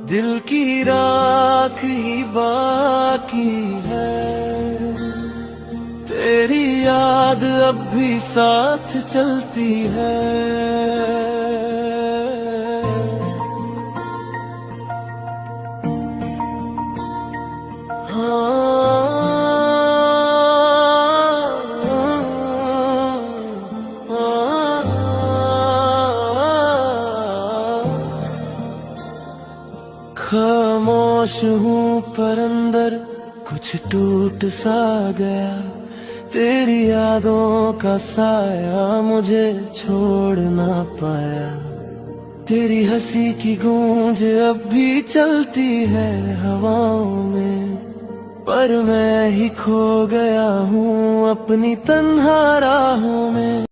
दिल की राख ही बाकी है, तेरी याद अब भी साथ चलती है। खामोश हूँ पर अंदर कुछ टूट सा गया, तेरी यादों का साया मुझे छोड़ ना पाया। तेरी हंसी की गूंज अब भी चलती है हवाओं में, पर मैं ही खो गया हूँ अपनी तन्हा राहों में।